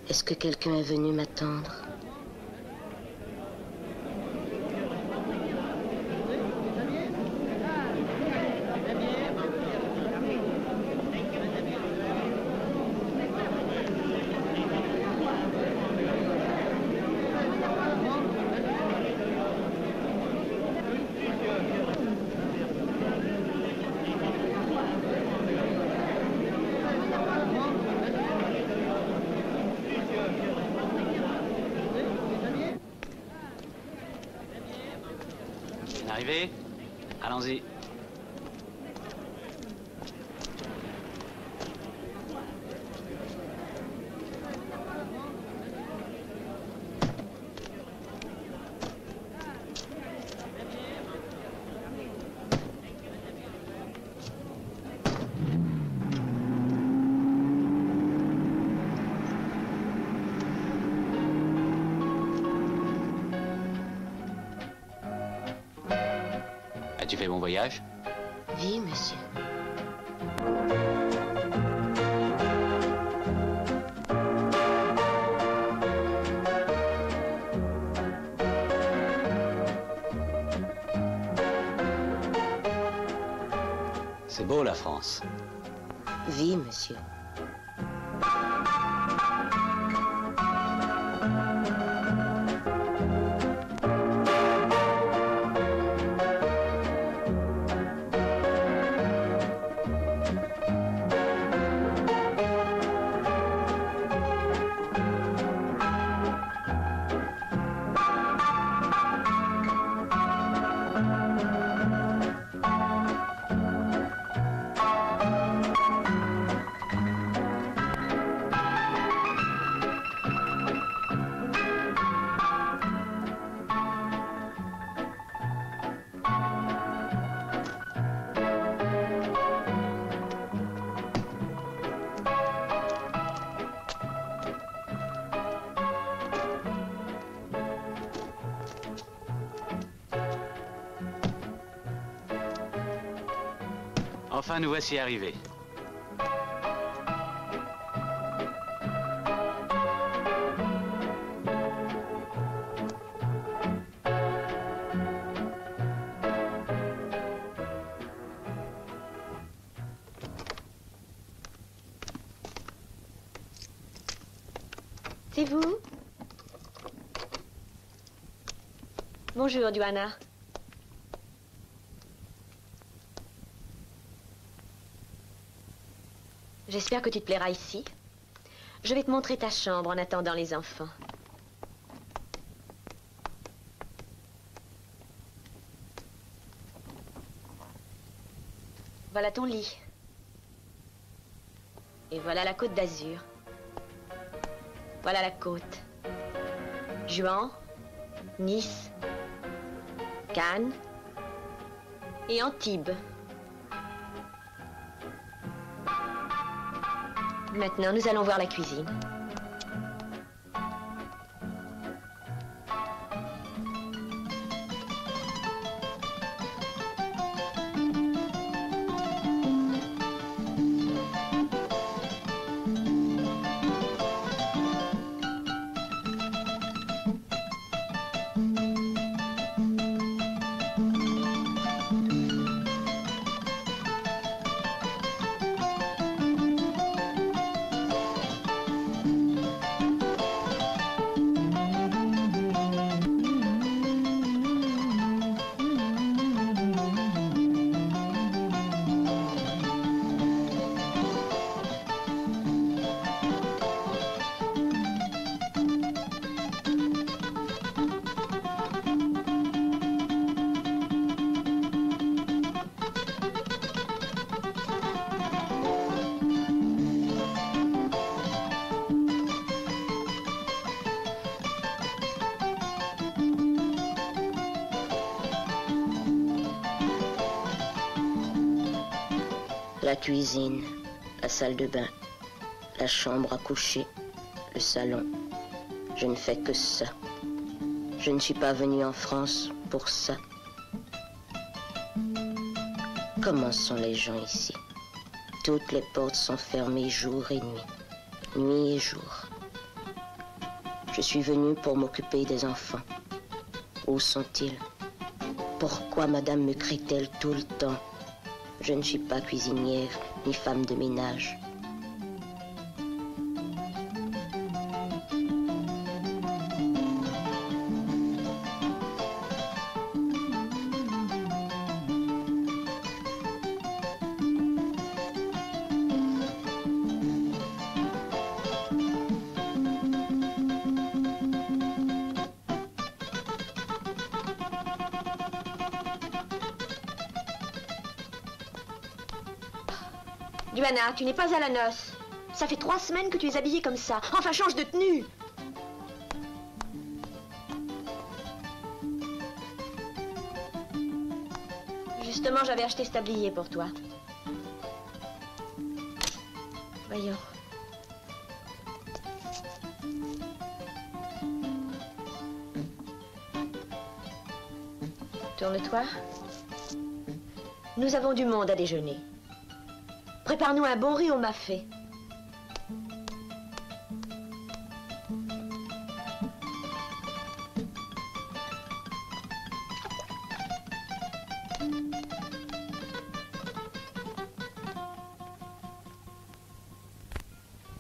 Est-ce que quelqu'un est venu m'attendre? Arrivé? Allons-y. As-tu fait bon voyage? Oui, monsieur. C'est beau, la France. Oui, monsieur. Enfin, nous voici arrivés. C'est vous? Bonjour, Johanna. J'espère que tu te plairas ici. Je vais te montrer ta chambre en attendant les enfants. Voilà ton lit. Et voilà la Côte d'Azur. Voilà la côte. Juan, Nice, Cannes, et Antibes. Maintenant, nous allons voir la cuisine. La cuisine, la salle de bain, la chambre à coucher, le salon. Je ne fais que ça. Je ne suis pas venue en France pour ça. Comment sont les gens ici? Toutes les portes sont fermées jour et nuit, nuit et jour. Je suis venue pour m'occuper des enfants. Où sont-ils? Pourquoi madame me crie-t-elle tout le temps? Je ne suis pas cuisinière ni femme de ménage. Duana, tu n'es pas à la noce. Ça fait 3 semaines que tu es habillée comme ça. Enfin, change de tenue. Justement, j'avais acheté ce tablier pour toi. Voyons. Tourne-toi. Nous avons du monde à déjeuner. Prépare-nous un bon riz au mafé.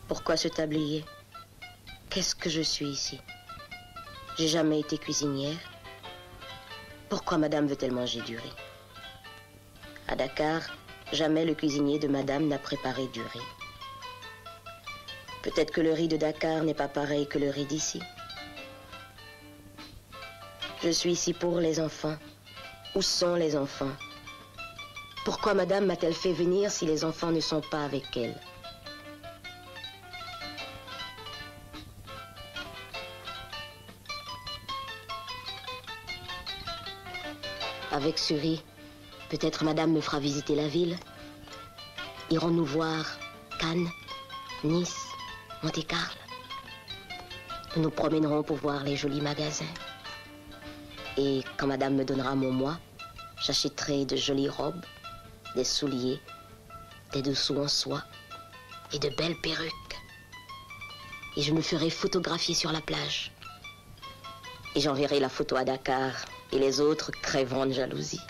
Pourquoi ce tablier? Qu'est-ce que je suis ici? J'ai jamais été cuisinière. Pourquoi madame veut-elle manger du riz? À Dakar, jamais le cuisinier de madame n'a préparé du riz. Peut-être que le riz de Dakar n'est pas pareil que le riz d'ici. Je suis ici pour les enfants. Où sont les enfants? Pourquoi madame m'a-t-elle fait venir si les enfants ne sont pas avec elle? Avec ce riz, peut-être madame me fera visiter la ville. Irons-nous voir Cannes, Nice, Monte-Carlo? Nous nous promènerons pour voir les jolis magasins. Et quand madame me donnera mon mois, j'achèterai de jolies robes, des souliers, des dessous en soie et de belles perruques. Et je me ferai photographier sur la plage. Et j'enverrai la photo à Dakar et les autres crèveront de jalousie.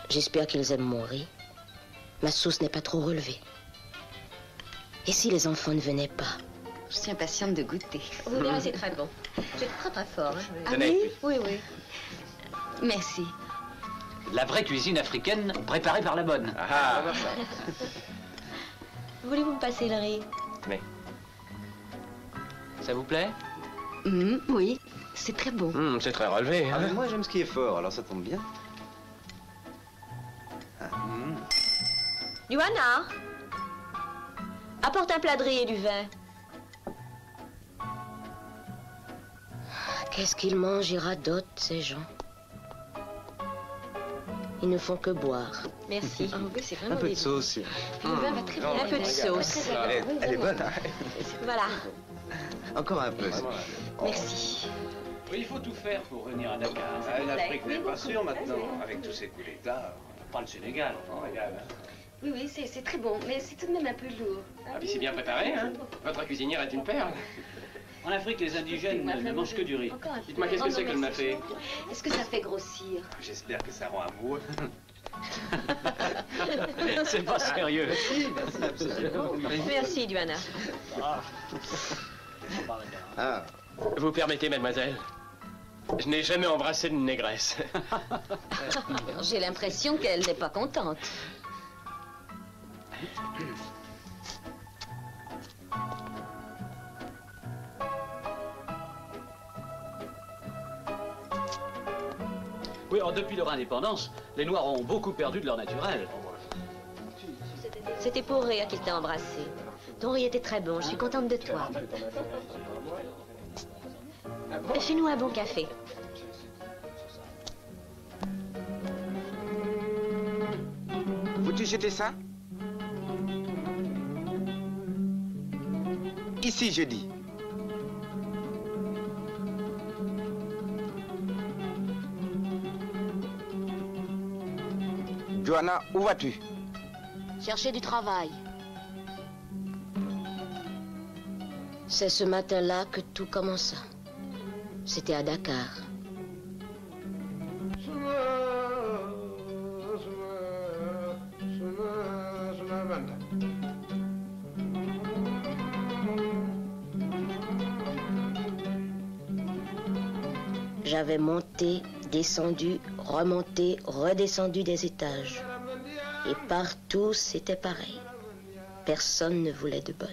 J'espère qu'ils aiment mon riz. Ma sauce n'est pas trop relevée. Et si les enfants ne venaient pas? Je suis impatiente de goûter. Vous verrez, c'est très bon. C'est très très fort. Hein. Ah oui? Oui, oui. Merci. La vraie cuisine africaine préparée par la bonne. Ah, Voulez-vous me passer le riz? mais Ça vous plaît? Oui, c'est très beau. c'est très relevé. Ah, Hein? mais moi j'aime ce qui est fort, alors ça tombe bien. Duana, apporte un plat de riz et du vin. Qu'est-ce qu'ils mangent d'autre, ces gens? Ils ne font que boire. Merci. Oh, oui, c'est vraiment Un peu de délicieux. sauce. Puis le vin va très bien. Un peu de sauce. Elle est bonne, hein? Voilà. Encore un peu. Merci. Oui, il faut tout faire pour revenir à Dakar. L'Afrique n'est pas sûre maintenant, avec tous ces coups d'État. Pas le Sénégal. Regarde. Oui, oui, c'est très bon, mais c'est tout de même un peu lourd. Ah, puis c'est bien préparé, hein? Votre cuisinière est une perle. En Afrique, les indigènes ne mangent que du riz. Encore un peu. Dites-moi, qu'est-ce que c'est qu'elle m'a fait? Est-ce que ça fait grossir? J'espère que ça rend amoureux. C'est pas sérieux. Merci, absolument. Merci, Duana. Ah, Vous permettez, mademoiselle? Je n'ai jamais embrassé de négresse. J'ai l'impression qu'elle n'est pas contente. Oui, alors depuis leur indépendance, les Noirs ont beaucoup perdu de leur naturel. C'était pour Réa qu'il t'a embrassé. Ton riz était très bon, je suis contente de toi. Fais-nous un bon café. Veux-tu jeter ça? Ici, je dis. Johanna, où vas-tu? Chercher du travail. C'est ce matin-là que tout commença. C'était à Dakar. J'avais monté, descendu, remonté, redescendu des étages. Et partout, c'était pareil. Personne ne voulait de bonne.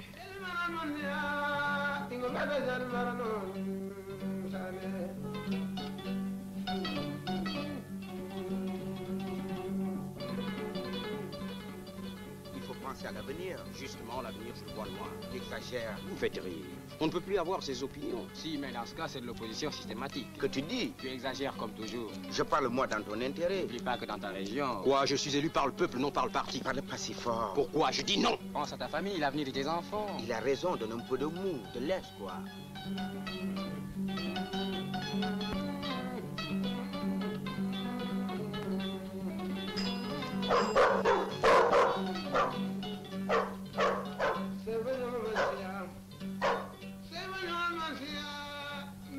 Il faut penser à l'avenir. Justement, l'avenir, je le vois loin. Tu exagères. Vous faites rire. On ne peut plus avoir ses opinions. Si, mais dans ce cas, c'est de l'opposition systématique. Que tu dis? Tu exagères comme toujours. Je parle moi dans ton intérêt. N'oublie pas que dans ta région... Quoi? Je suis élu par le peuple, non par le parti. Parle pas si fort. Pourquoi? Je dis non. Pense à ta famille, l'avenir de tes enfants. Il a raison, donne un peu de mou, de l'aise, quoi.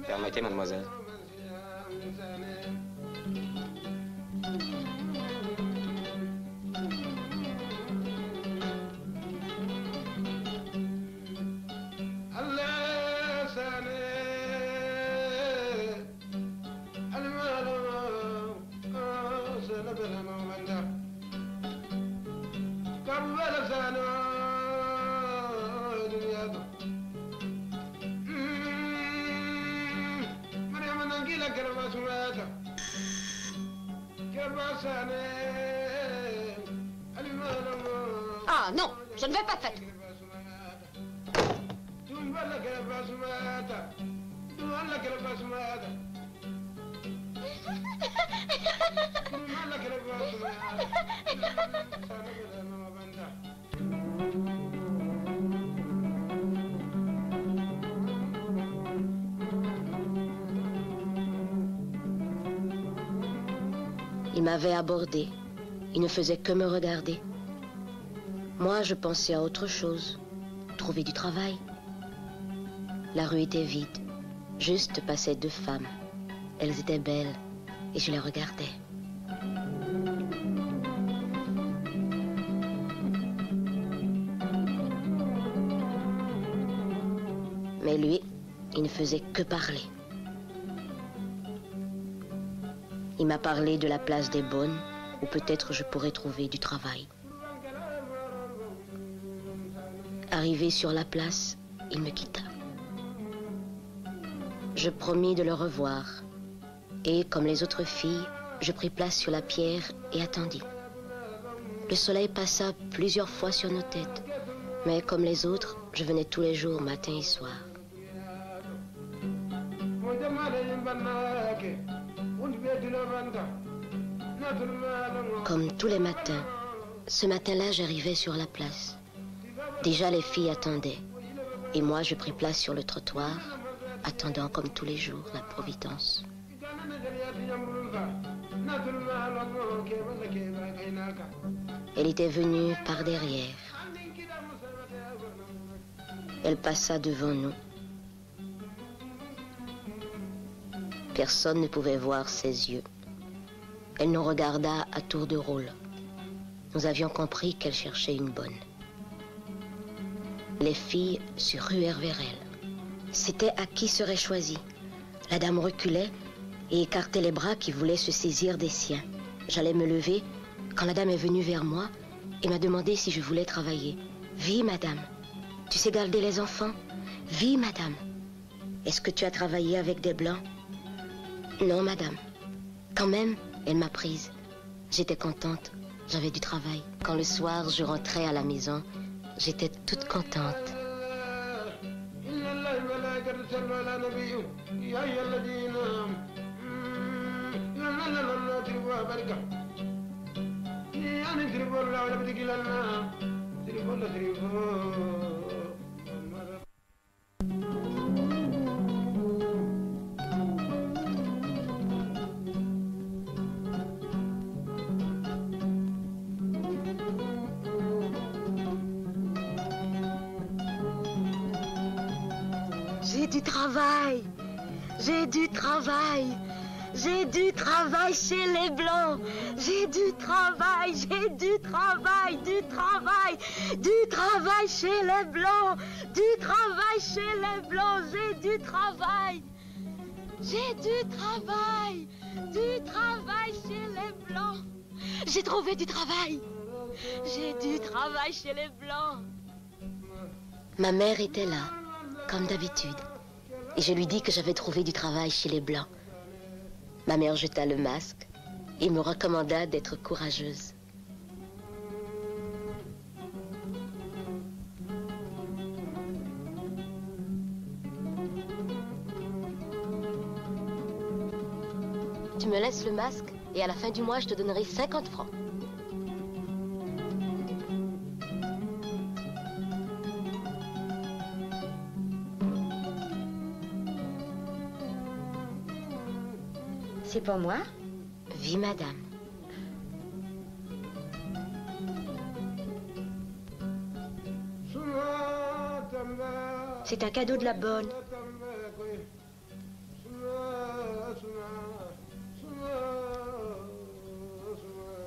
Permettez, mademoiselle. Ah non, je ne vais pas faire. Il m'avait abordé. Il ne faisait que me regarder. Moi, je pensais à autre chose. Trouver du travail. La rue était vide. Juste passaient deux femmes. Elles étaient belles et je les regardais. Mais lui, il ne faisait que parler. Il m'a parlé de la place des Bonnes, où peut-être je pourrais trouver du travail. Arrivé sur la place, il me quitta. Je promis de le revoir. Et comme les autres filles, je pris place sur la pierre et attendis. Le soleil passa plusieurs fois sur nos têtes. Mais comme les autres, je venais tous les jours, matin et soir. Comme tous les matins, ce matin-là, j'arrivais sur la place. Déjà, les filles attendaient. Et moi, je pris place sur le trottoir, attendant comme tous les jours la providence. Elle était venue par derrière. Elle passa devant nous. Personne ne pouvait voir ses yeux. Elle nous regarda à tour de rôle. Nous avions compris qu'elle cherchait une bonne. Les filles se ruèrent vers elle. C'était à qui serait choisi. La dame reculait et écartait les bras qui voulaient se saisir des siens. J'allais me lever quand la dame est venue vers moi et m'a demandé si je voulais travailler. « Oui, madame. Tu sais garder les enfants? »« Oui, madame. »« Est-ce que tu as travaillé avec des blancs? »« Non, madame. » Quand même, elle m'a prise. J'étais contente. J'avais du travail. Quand le soir, je rentrais à la maison, j'étais toute contente. J'ai du travail. J'ai du travail. J'ai du travail chez les Blancs. J'ai du travail, j'ai du travail, du travail, du travail chez les Blancs. Du travail chez les Blancs, j'ai du travail. J'ai du travail chez les Blancs. J'ai trouvé du travail. J'ai du travail chez les Blancs. Ma mère était là, comme d'habitude. Et je lui dis que j'avais trouvé du travail chez les Blancs. Ma mère jeta le masque et me recommanda d'être courageuse. Tu me laisses le masque et à la fin du mois, je te donnerai 50 francs. C'est pour moi? Oui, madame. C'est un cadeau de la bonne.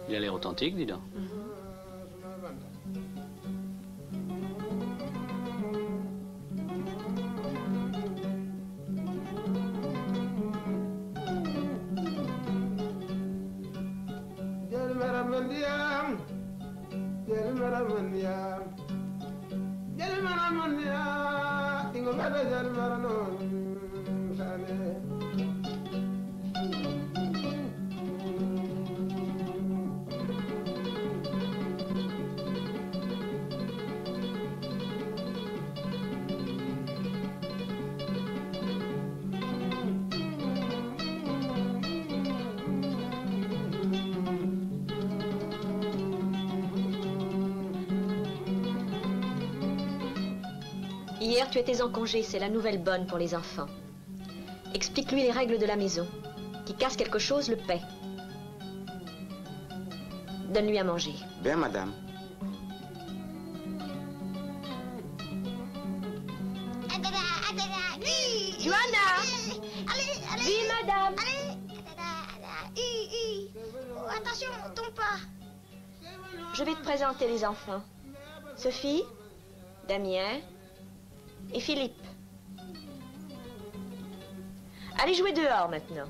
Il a l'air authentique, dis donc. Hier, tu étais en congé, c'est la nouvelle bonne pour les enfants. Explique-lui les règles de la maison. Qui casse quelque chose, le paie. Donne-lui à manger. Bien, madame. Johanna! Oui, madame! Attention, tombe pas. Je vais te présenter les enfants. Sophie, Damien et Philippe. Allez jouer dehors maintenant.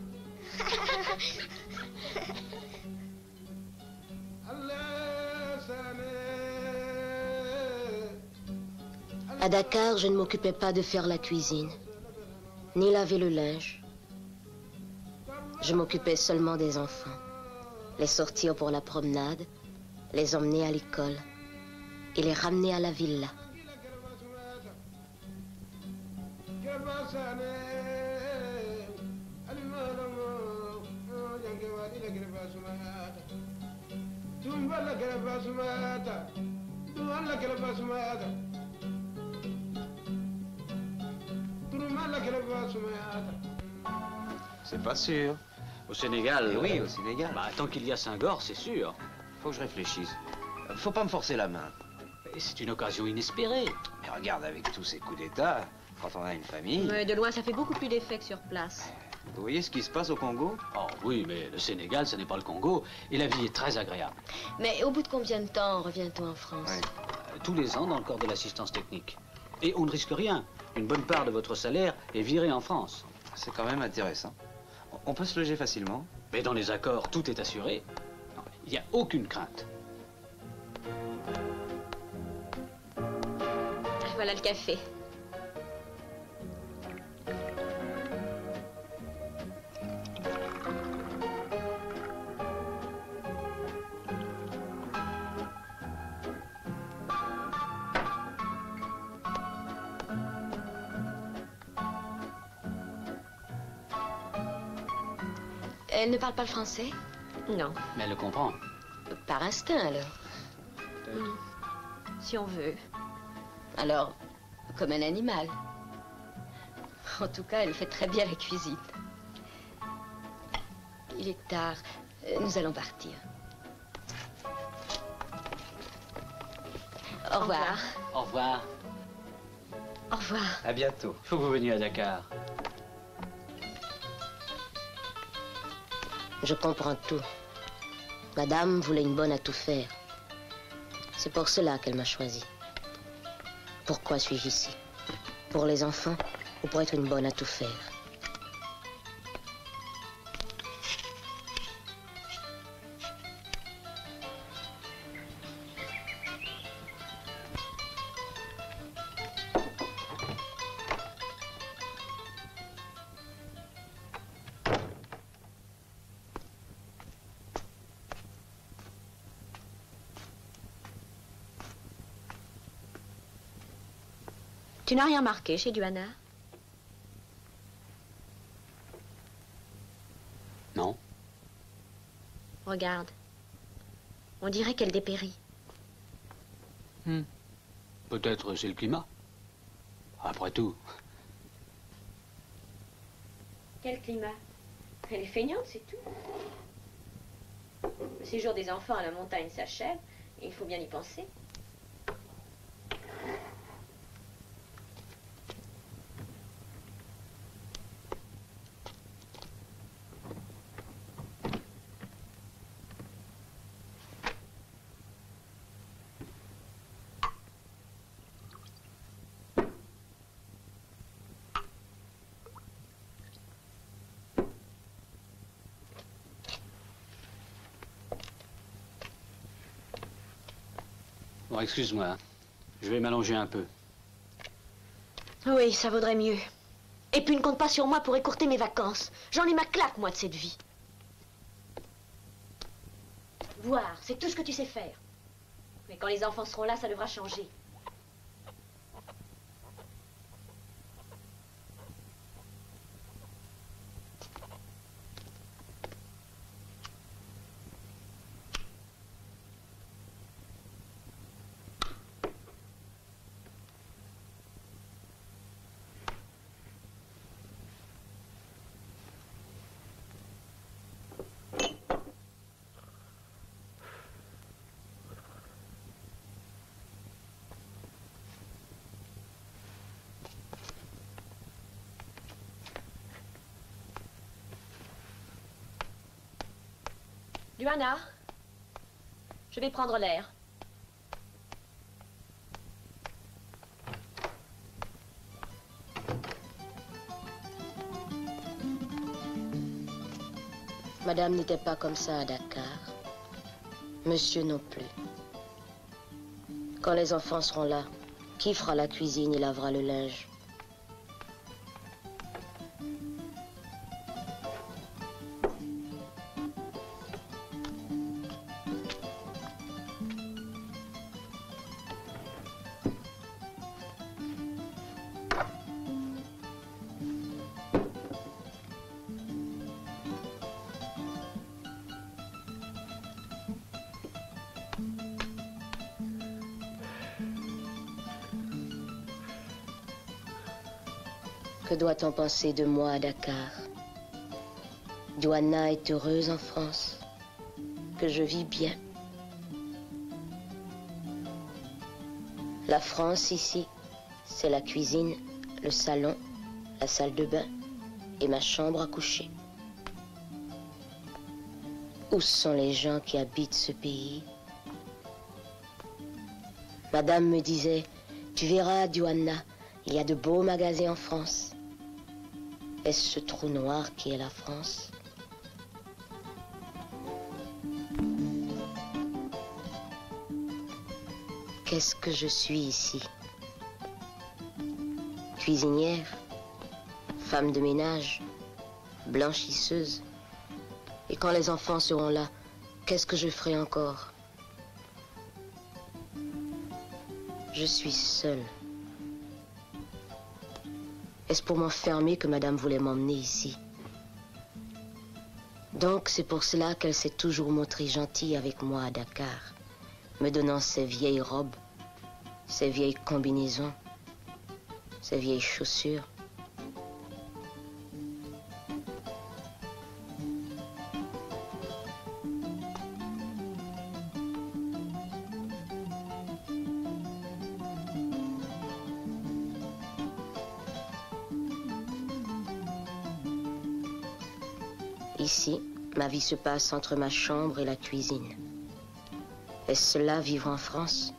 À Dakar, je ne m'occupais pas de faire la cuisine, ni laver le linge. Je m'occupais seulement des enfants. Les sortir pour la promenade, les emmener à l'école et les ramener à la villa. C'est pas sûr. Au Sénégal. Eh oui, au Sénégal. Bah, tant qu'il y a Senghor, c'est sûr. Faut que je réfléchisse. Faut pas me forcer la main. Et c'est une occasion inespérée. Mais regarde, avec tous ces coups d'État, quand on a une famille... Mais de loin, ça fait beaucoup plus d'effet que sur place. Vous voyez ce qui se passe au Congo? Oh oui, mais le Sénégal, ce n'est pas le Congo. Et la vie est très agréable. Mais au bout de combien de temps revient-on en France? Ouais. Tous les ans dans le corps de l'assistance technique. Et on ne risque rien. Une bonne part de votre salaire est virée en France. C'est quand même intéressant. On peut se loger facilement. Mais dans les accords, tout est assuré. Il n'y a aucune crainte. Voilà le café. Elle ne parle pas le français? Non, Mais elle le comprend. Par instinct, alors. si on veut. Alors, comme un animal. En tout cas, elle fait très bien la cuisine. Il est tard. Nous allons partir. Au revoir. Au revoir. Au revoir. À bientôt. Il faut que vous veniez à Dakar. Je comprends tout. Madame voulait une bonne à tout faire. C'est pour cela qu'elle m'a choisi. Pourquoi suis-je ici? Pour les enfants ou pour être une bonne à tout faire? Tu n'as rien marqué chez Duana? Non. Regarde. On dirait qu'elle dépérit. Peut-être c'est le climat. Après tout. Quel climat? Elle est feignante, c'est tout. Le séjour des enfants à la montagne s'achève et il faut bien y penser. Bon, excuse-moi. Hein. Je vais m'allonger un peu. Oui, ça vaudrait mieux. Et puis ne compte pas sur moi pour écourter mes vacances. J'en ai ma claque, moi, de cette vie. Voir, c'est tout ce que tu sais faire. Mais quand les enfants seront là, ça devra changer. Luana, je vais prendre l'air. Madame n'était pas comme ça à Dakar. Monsieur non plus. Quand les enfants seront là, qui fera la cuisine et lavera le linge? Que doit-on penser de moi à Dakar? Johanna est heureuse en France, que je vis bien. La France ici, c'est la cuisine, le salon, la salle de bain et ma chambre à coucher. Où sont les gens qui habitent ce pays? Madame me disait, tu verras, Johanna, il y a de beaux magasins en France. Est-ce ce trou noir qui est la France? Qu'est-ce que je suis ici? Cuisinière, femme de ménage, blanchisseuse. Et quand les enfants seront là, qu'est-ce que je ferai encore? Je suis seule. Est-ce pour m'enfermer que madame voulait m'emmener ici? Donc c'est pour cela qu'elle s'est toujours montrée gentille avec moi à Dakar, me donnant ses vieilles robes, ses vieilles combinaisons, ses vieilles chaussures. Ici, ma vie se passe entre ma chambre et la cuisine. Est-ce cela, vivre en France?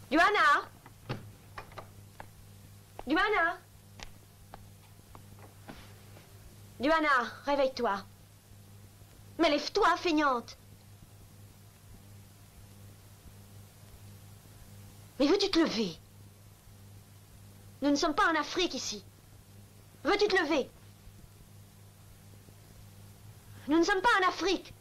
Johanna! Johanna! Johanna, réveille-toi. Mais lève-toi, feignante. Mais veux-tu te lever? Nous ne sommes pas en Afrique ici. Veux-tu te lever? Nous ne sommes pas en Afrique.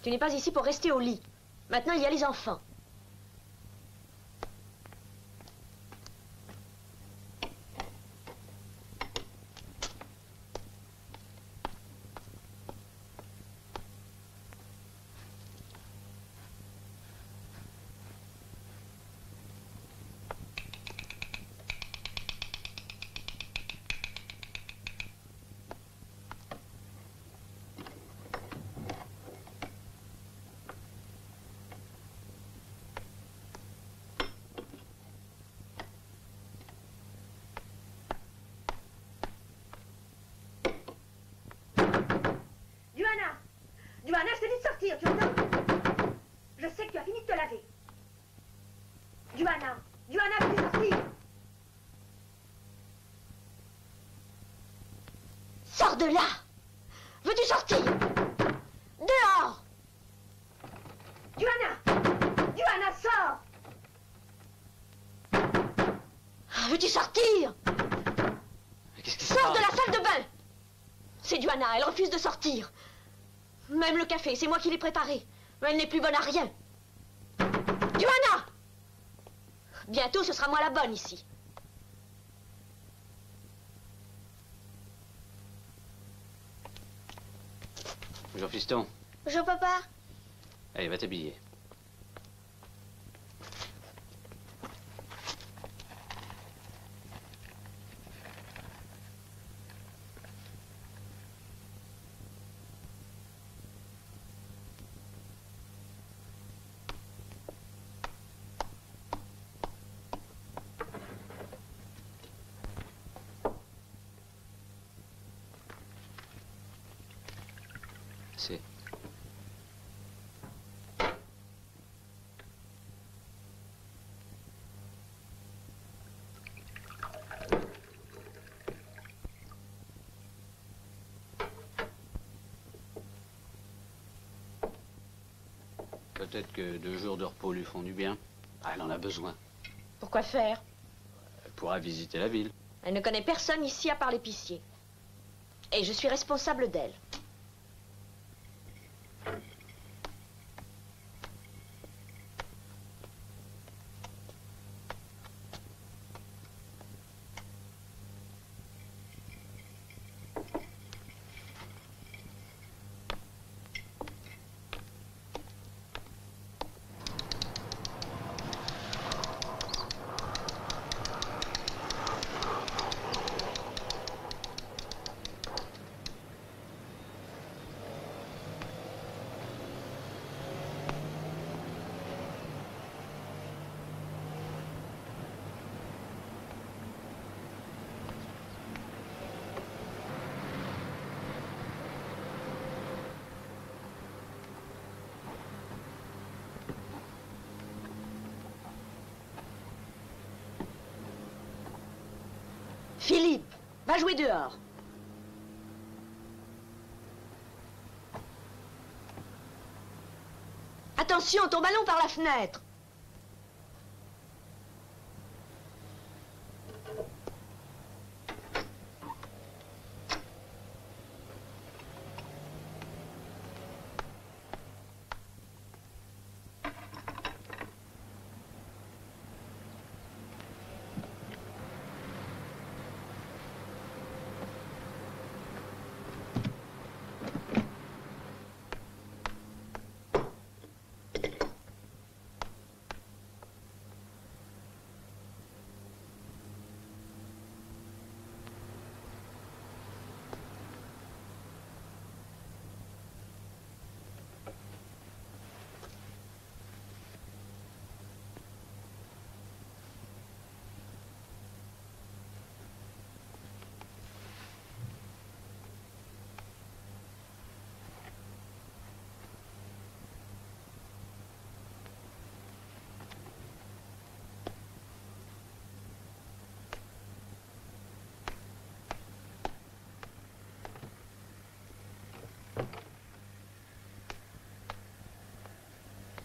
Tu n'es pas ici pour rester au lit. Maintenant, il y a les enfants. Johanna, je te dis de sortir, tu entends? Je sais que tu as fini de te laver. Johanna, veux-tu sortir? Sors de là! Veux-tu sortir? Dehors! Johanna, sors! Veux-tu sortir? Qu'est-ce qui se Sors passe? de la salle de bain! C'est Johanna, elle refuse de sortir. Même le café, c'est moi qui l'ai préparé. Mais elle n'est plus bonne à rien. Johanna! Bientôt, ce sera moi la bonne ici. Bonjour, fiston. Bonjour, papa. Allez, va t'habiller. C'est... Peut-être que 2 jours de repos lui font du bien. Ah, elle en a besoin. Pourquoi faire? Elle pourra visiter la ville. Elle ne connaît personne ici à part l'épicier. Et je suis responsable d'elle. Philippe, va jouer dehors. Attention, ton ballon par la fenêtre.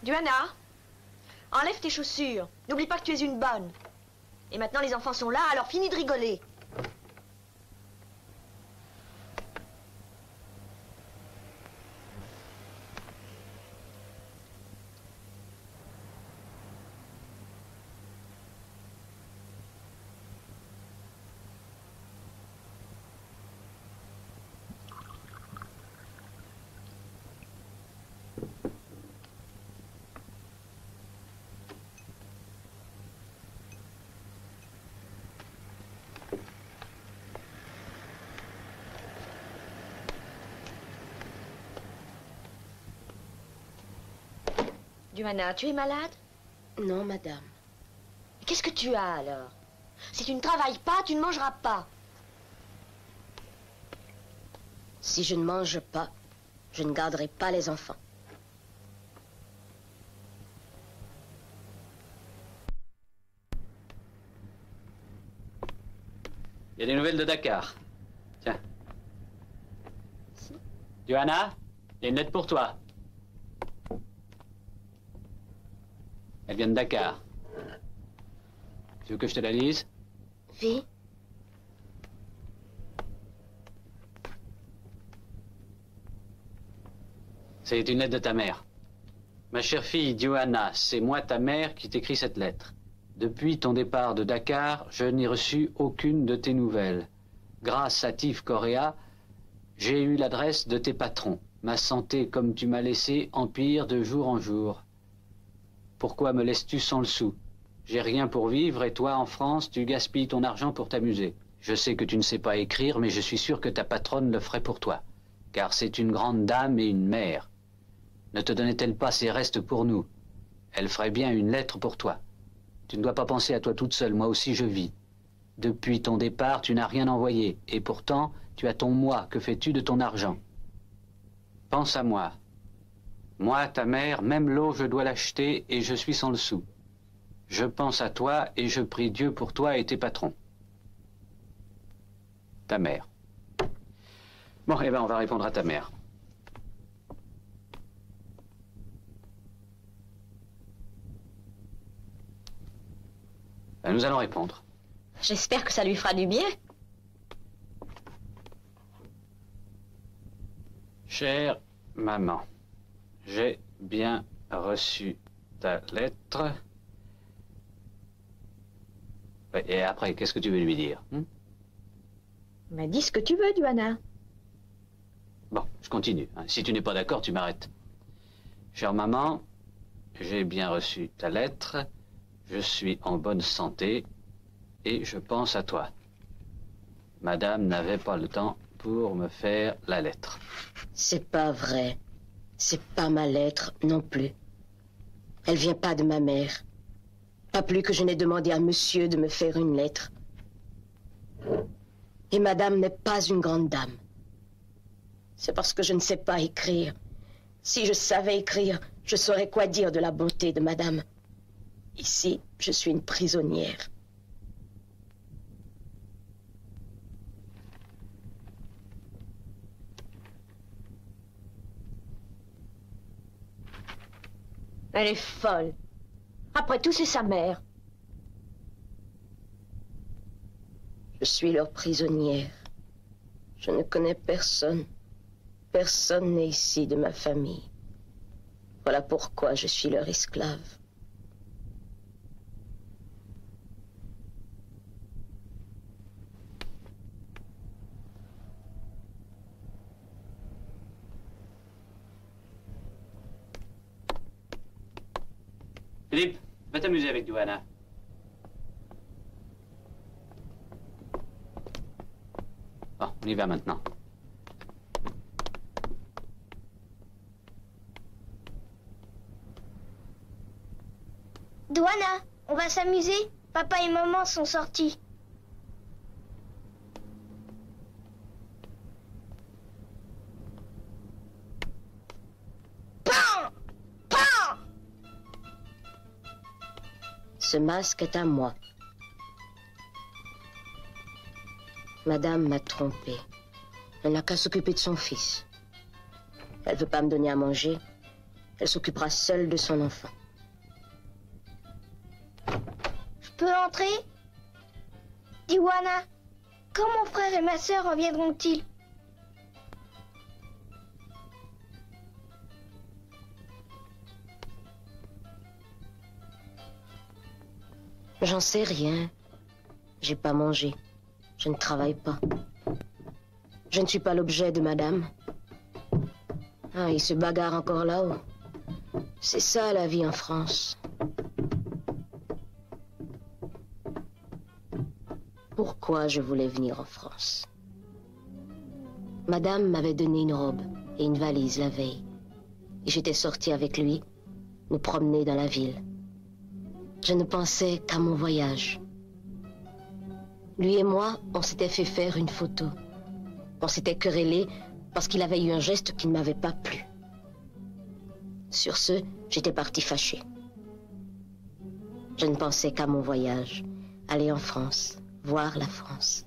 Johanna, enlève tes chaussures. N'oublie pas que tu es une bonne. Et maintenant, les enfants sont là, alors finis de rigoler. Johanna, tu es malade? Non, madame. Qu'est-ce que tu as alors? Si tu ne travailles pas, tu ne mangeras pas. Si je ne mange pas, je ne garderai pas les enfants. Il y a des nouvelles de Dakar. Tiens. Johanna, il y a une lettre pour toi. Elle vient de Dakar. Tu veux que je te la lise? Oui. C'est une lettre de ta mère. Ma chère fille Johanna, c'est moi, ta mère, qui t'écris cette lettre. Depuis ton départ de Dakar, je n'ai reçu aucune de tes nouvelles. Grâce à Tif Correa, j'ai eu l'adresse de tes patrons. Ma santé, comme tu m'as laissé, empire de jour en jour. Pourquoi me laisses-tu sans le sou? J'ai rien pour vivre et toi, en France, tu gaspilles ton argent pour t'amuser. Je sais que tu ne sais pas écrire, mais je suis sûr que ta patronne le ferait pour toi. Car c'est une grande dame et une mère. Ne te donnait-elle pas ses restes pour nous? Elle ferait bien une lettre pour toi. Tu ne dois pas penser à toi toute seule, moi aussi je vis. Depuis ton départ, tu n'as rien envoyé, et pourtant, tu as ton moi. Que fais-tu de ton argent? Pense à moi. Moi, ta mère, même l'eau, je dois l'acheter, et je suis sans le sou. Je pense à toi, et je prie Dieu pour toi et tes patrons. Ta mère. Bon, eh ben, on va répondre à ta mère. Ben, nous allons répondre. J'espère que ça lui fera du bien. Chère maman, j'ai bien reçu ta lettre. Ouais, et après, qu'est-ce que tu veux lui dire? Mais dis ce que tu veux, Johanna. Bon, je continue. Si tu n'es pas d'accord, tu m'arrêtes. Chère maman, j'ai bien reçu ta lettre. Je suis en bonne santé et je pense à toi. Madame n'avait pas le temps pour me faire la lettre. C'est pas vrai. C'est pas ma lettre non plus. Elle vient pas de ma mère. Pas plus que je n'ai demandé à monsieur de me faire une lettre. Et madame n'est pas une grande dame. C'est parce que je ne sais pas écrire. Si je savais écrire, je saurais quoi dire de la bonté de madame. Ici, je suis une prisonnière. Elle est folle. Après tout, c'est sa mère. Je suis leur prisonnière. Je ne connais personne. Personne n'est ici de ma famille. Voilà pourquoi je suis leur esclave. Philippe, va t'amuser avec Johanna. Bon, on y va maintenant. Johanna, on va s'amuser. Papa et maman sont sortis. Ce masque est à moi. Madame m'a trompée. Elle n'a qu'à s'occuper de son fils. Elle ne veut pas me donner à manger. Elle s'occupera seule de son enfant. Je peux entrer? Dis Johanna, quand mon frère et ma sœur reviendront-ils? J'en sais rien. J'ai pas mangé. Je ne travaille pas. Je ne suis pas l'objet de madame. Ah, il se bagarre encore là-haut. C'est ça la vie en France. Pourquoi je voulais venir en France? Madame m'avait donné une robe et une valise la veille. Et j'étais sortie avec lui, nous promener dans la ville. Je ne pensais qu'à mon voyage. Lui et moi, on s'était fait faire une photo. On s'était querellé parce qu'il avait eu un geste qui ne m'avait pas plu. Sur ce, j'étais partie fâchée. Je ne pensais qu'à mon voyage, aller en France, voir la France.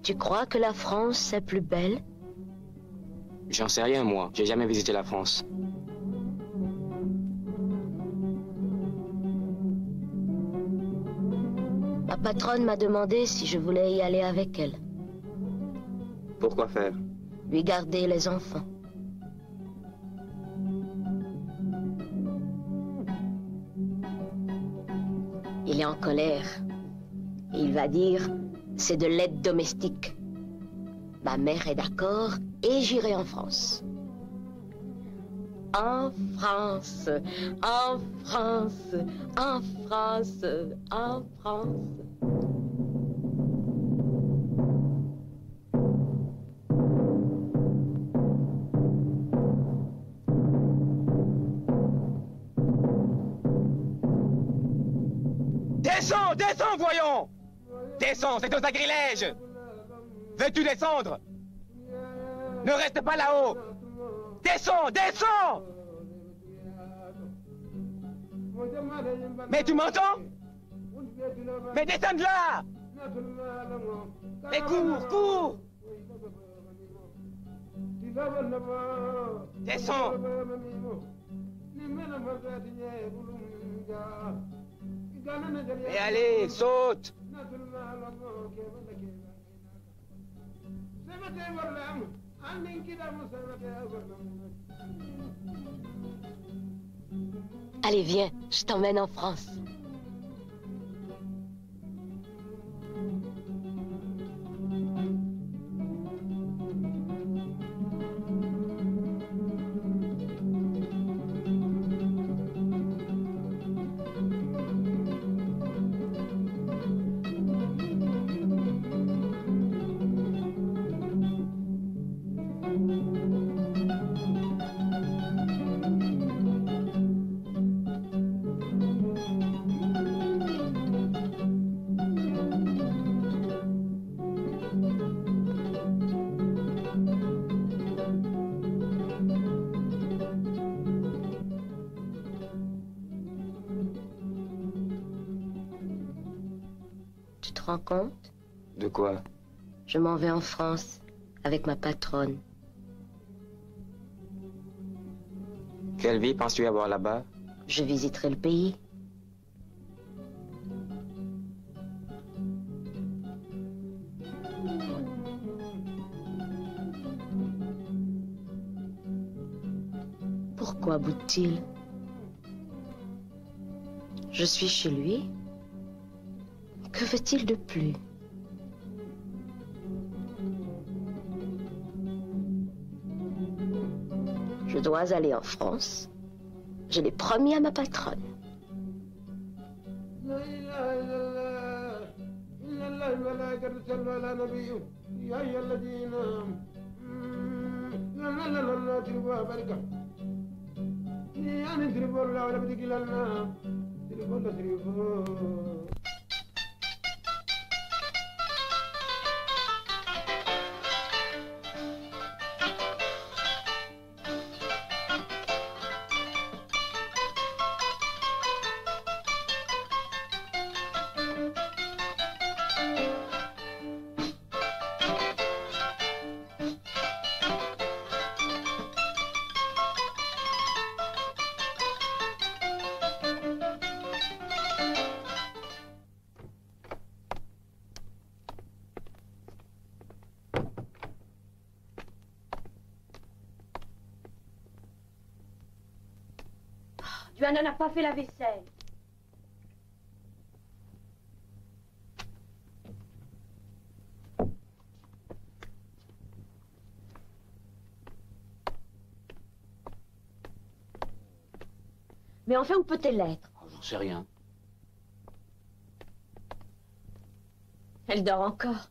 Tu crois que la France est plus belle? J'en sais rien, moi. J'ai jamais visité la France. Ma patronne m'a demandé si je voulais y aller avec elle. Pourquoi faire? Lui garder les enfants. Il est en colère. Il va dire, c'est de l'aide domestique. Ma mère est d'accord et j'irai en France. En France, en France, en France, en France. Descends, descends, voyons! Descends, c'est un sacrilège! Veux-tu descendre? Ne reste pas là-haut! Descends, descends! Mais tu m'entends? Mais descends de là! Mais cours, cours! Descends! Et allez, saute! Allez, viens, je t'emmène en France. Tu te rends compte? De quoi? Je m'en vais en France avec ma patronne. Quelle vie penses-tu avoir là-bas? Je visiterai le pays. Pourquoi boude-t-il? Je suis chez lui. Que veut-il de plus? Je dois aller en France. Je l'ai promis à ma patronne. Johanna n'a pas fait la vaisselle. Mais enfin, où peut-elle être? Oh, j'en sais rien. Elle dort encore.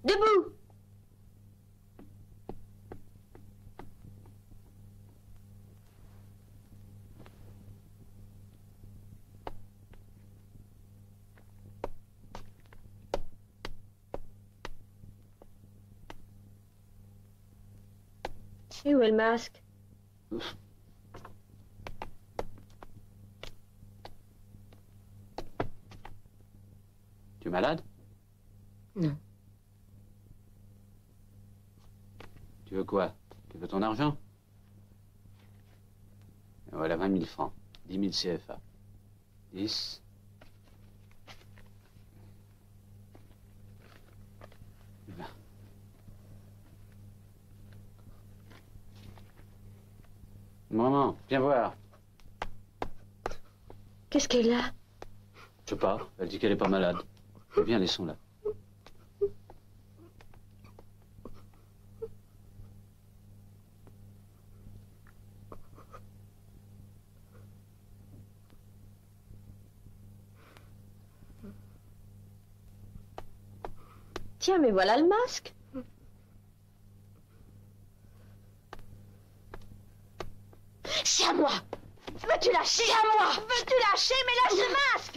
Debout! Et où est le masque? Tu es malade? Non. Tu veux quoi? Tu veux ton argent? Et voilà 20 000 francs. 10 000 CFA. 10. Maman, viens voir. Qu'est-ce qu'elle a? Je sais pas, elle dit qu'elle est pas malade. Viens, laissons-la. Tiens, mais voilà le masque. C'est à moi. Veux-tu lâcher? C'est à moi. Veux-tu lâcher? Mais lâche ce masque.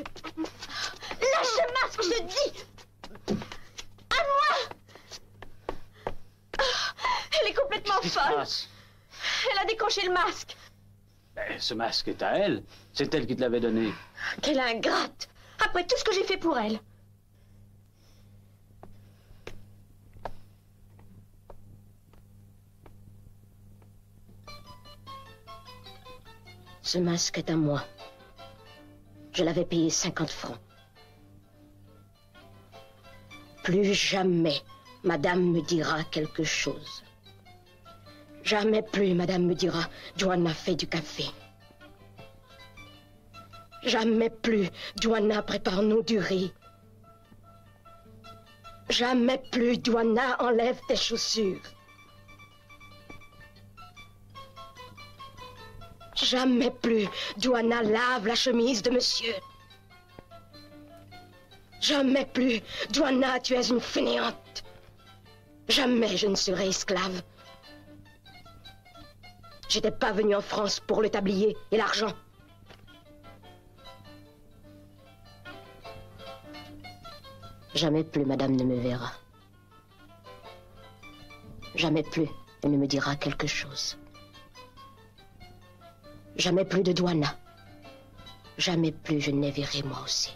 Lâche ce masque, je te dis. À moi. Elle est complètement folle. Elle a décroché le masque. Ben, ce masque est à elle. C'est elle qui te l'avait donné. Quelle ingrate. Après tout ce que j'ai fait pour elle. Ce masque est à moi. Je l'avais payé 50 francs. Plus jamais madame me dira quelque chose. Jamais plus madame me dira « Joanna fait du café ». Jamais plus Joanna prépare-nous du riz. Jamais plus Joanna enlève tes chaussures. Jamais plus Joanna lave la chemise de monsieur. Jamais plus Joanna, tu es une fainéante. Jamais je ne serai esclave. J'étais pas venu en France pour le tablier et l'argent. Jamais plus madame ne me verra. Jamais plus elle ne me dira quelque chose. Jamais plus de Joanna. Jamais plus je ne les verrai moi aussi.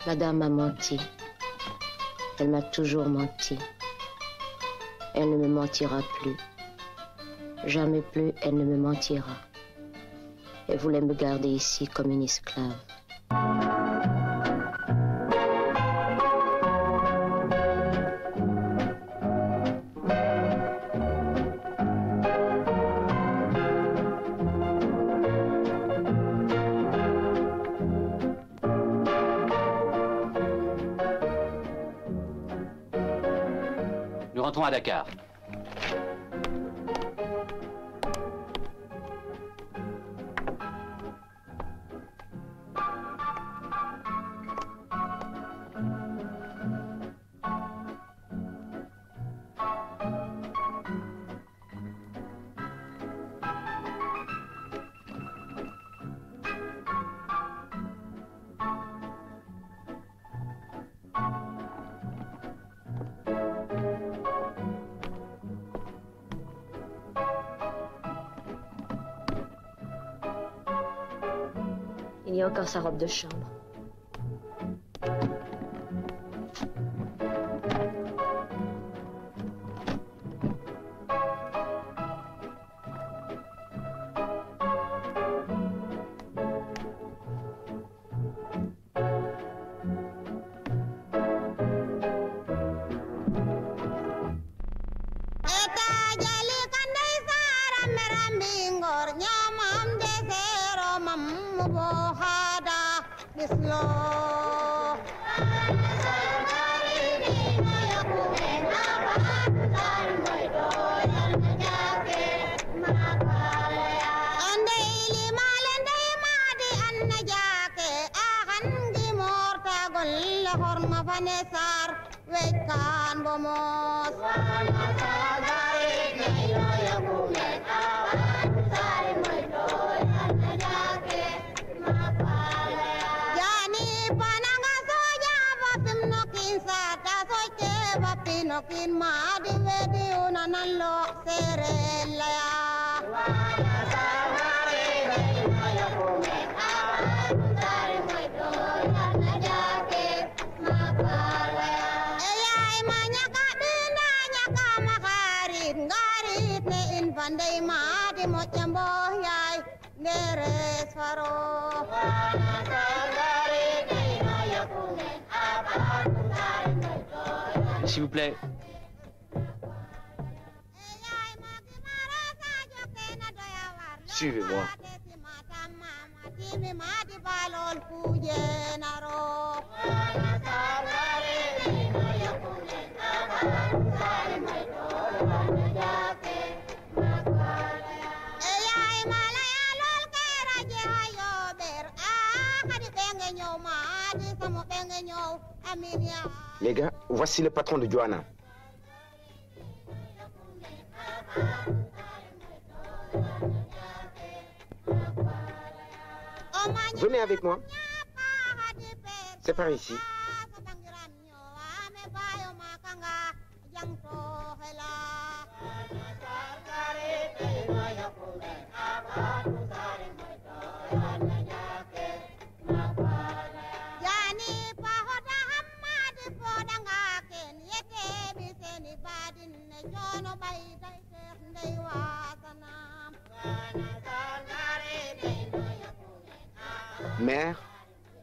Madame m'a menti. Elle m'a toujours menti. Elle ne me mentira plus. Jamais plus elle ne me mentira. Elle voulait me garder ici comme une esclave. Nous rentrons à Dakar. Il y a encore sa robe de chambre. Slow. S'il vous plaît. Suivez-moi. Les gars, voici le patron de Johanna. Venez avec moi. C'est par ici. Mère,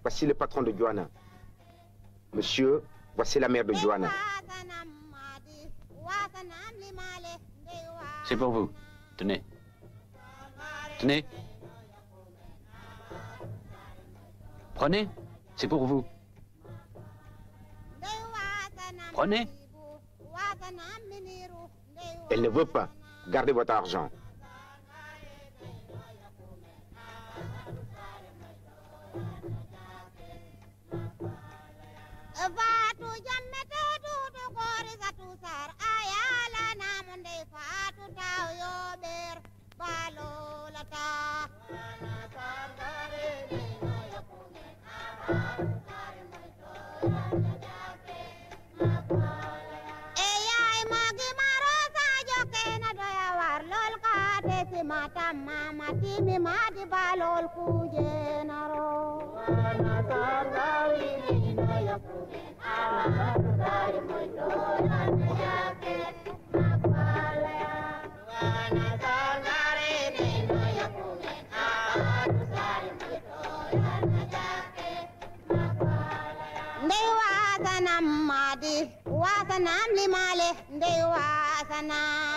voici le patron de Johanna. Monsieur, voici la mère de Johanna. C'est pour vous. Tenez. Tenez. Prenez. C'est pour vous. Prenez. Elle ne veut pas. Gardez votre argent. Wasanam